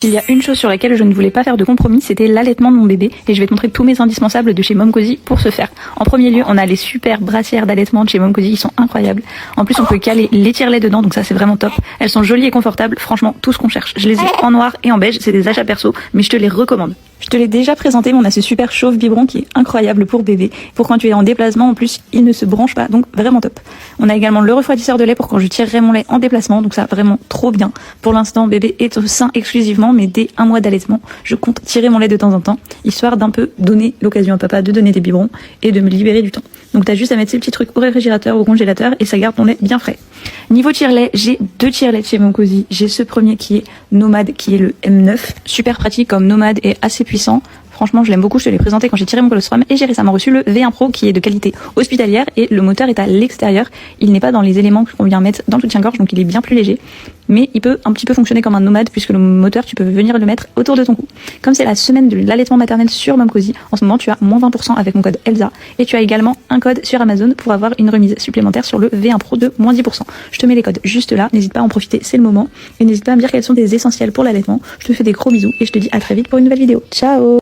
Il y a une chose sur laquelle je ne voulais pas faire de compromis, c'était l'allaitement de mon bébé, et je vais te montrer tous mes indispensables de chez Momcozy pour ce faire. En premier lieu, on a les super brassières d'allaitement de chez Momcozy, ils sont incroyables. En plus, on peut caler les tire-laits dedans, donc ça c'est vraiment top. Elles sont jolies et confortables, franchement tout ce qu'on cherche. Je les ai en noir et en beige, c'est des achats perso, mais je te les recommande. Je te l'ai déjà présenté, mais on a ce super chauffe biberon qui est incroyable pour bébé. Pour quand tu es en déplacement, en plus, il ne se branche pas, donc vraiment top. On a également le refroidisseur de lait pour quand je tirerai mon lait en déplacement, donc ça vraiment trop bien. Pour l'instant, bébé est au sein exclusivement, mais dès 1 mois d'allaitement, je compte tirer mon lait de temps en temps, histoire d'un peu donner l'occasion à papa de donner des biberons et de me libérer du temps. Donc t'as juste à mettre ces petits trucs au réfrigérateur ou au congélateur et ça garde ton lait bien frais. Niveau tire-lait, j'ai 2 tire-laits chez Momcozy. J'ai ce premier qui est Nomade, qui est le M9. Super pratique comme Nomade et assez puissant. Franchement, je l'aime beaucoup, je te l'ai présenté quand j'ai tiré mon colostrum et j'ai récemment reçu le V1 Pro qui est de qualité hospitalière et le moteur est à l'extérieur. Il n'est pas dans les éléments qu'on vient mettre dans le soutien-gorge, donc il est bien plus léger. Mais il peut un petit peu fonctionner comme un nomade puisque le moteur, tu peux venir le mettre autour de ton cou. Comme c'est la semaine de l'allaitement maternel sur Momcozy, en ce moment tu as moins 20% avec mon code ELSA et tu as également un code sur Amazon pour avoir une remise supplémentaire sur le V1 Pro de moins 10%. Je te mets les codes juste là, n'hésite pas à en profiter, c'est le moment. Et n'hésite pas à me dire quels sont tes essentiels pour l'allaitement. Je te fais des gros bisous et je te dis à très vite pour une nouvelle vidéo. Ciao!